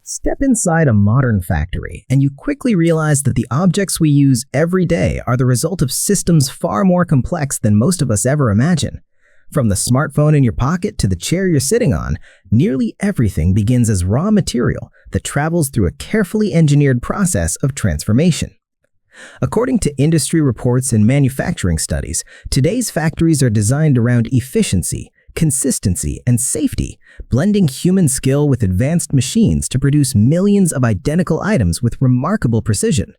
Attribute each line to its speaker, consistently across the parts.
Speaker 1: Step inside a modern factory, and you quickly realize that the objects we use every day are the result of systems far more complex than most of us ever imagine. From the smartphone in your pocket to the chair you're sitting on, nearly everything begins as raw material that travels through a carefully engineered process of transformation. According to industry reports and manufacturing studies, today's factories are designed around efficiency, consistency, and safety, blending human skill with advanced machines to produce millions of identical items with remarkable precision.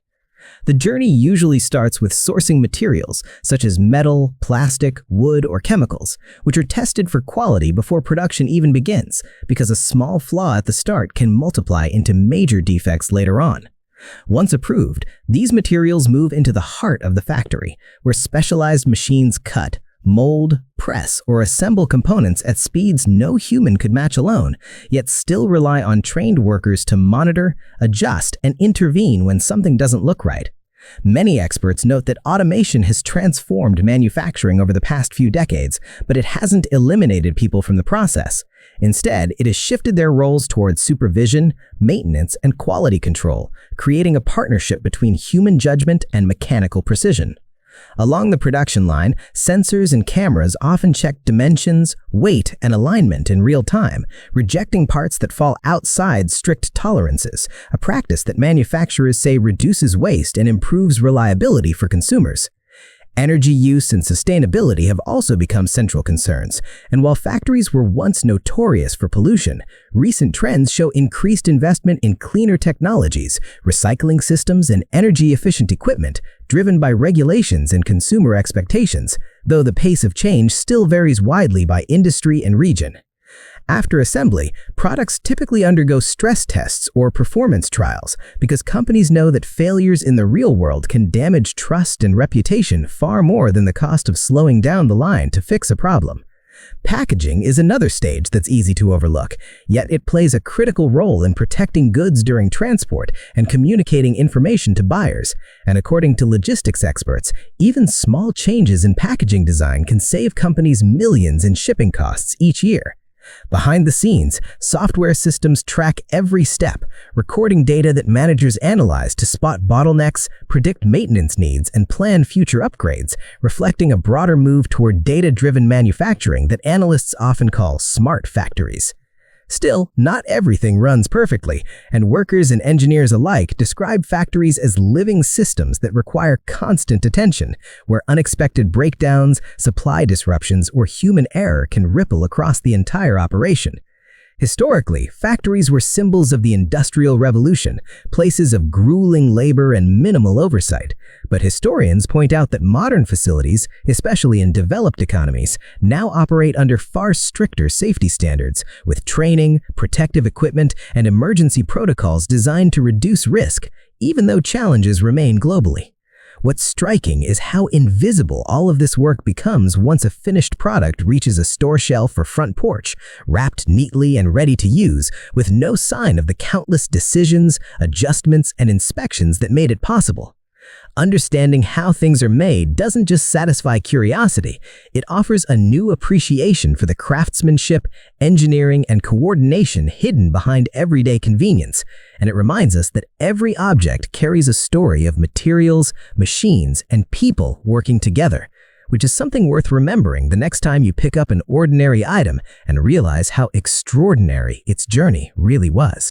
Speaker 1: The journey usually starts with sourcing materials such as metal, plastic, wood, or chemicals, which are tested for quality before production even begins, because a small flaw at the start can multiply into major defects later on. Once approved, these materials move into the heart of the factory, where specialized machines cut, mold, press, or assemble components at speeds no human could match alone, yet still rely on trained workers to monitor, adjust, and intervene when something doesn't look right. Many experts note that automation has transformed manufacturing over the past few decades, but it hasn't eliminated people from the process. Instead, it has shifted their roles towards supervision, maintenance, and quality control, creating a partnership between human judgment and mechanical precision. Along the production line, sensors and cameras often check dimensions, weight, and alignment in real time, rejecting parts that fall outside strict tolerances, a practice that manufacturers say reduces waste and improves reliability for consumers. Energy use and sustainability have also become central concerns, and while factories were once notorious for pollution, recent trends show increased investment in cleaner technologies, recycling systems, and energy-efficient equipment, driven by regulations and consumer expectations, though the pace of change still varies widely by industry and region. After assembly, products typically undergo stress tests or performance trials because companies know that failures in the real world can damage trust and reputation far more than the cost of slowing down the line to fix a problem. Packaging is another stage that's easy to overlook, yet it plays a critical role in protecting goods during transport and communicating information to buyers. And according to logistics experts, even small changes in packaging design can save companies millions in shipping costs each year. Behind the scenes, software systems track every step, recording data that managers analyze to spot bottlenecks, predict maintenance needs, and plan future upgrades, reflecting a broader move toward data-driven manufacturing that analysts often call smart factories. Still, not everything runs perfectly, and workers and engineers alike describe factories as living systems that require constant attention, where unexpected breakdowns, supply disruptions, or human error can ripple across the entire operation. Historically, factories were symbols of the Industrial Revolution, places of grueling labor and minimal oversight. But historians point out that modern facilities, especially in developed economies, now operate under far stricter safety standards, with training, protective equipment, and emergency protocols designed to reduce risk, even though challenges remain globally. What's striking is how invisible all of this work becomes once a finished product reaches a store shelf or front porch, wrapped neatly and ready to use, with no sign of the countless decisions, adjustments, and inspections that made it possible. Understanding how things are made doesn't just satisfy curiosity, it offers a new appreciation for the craftsmanship, engineering, and coordination hidden behind everyday convenience, and it reminds us that every object carries a story of materials, machines, and people working together, which is something worth remembering the next time you pick up an ordinary item and realize how extraordinary its journey really was.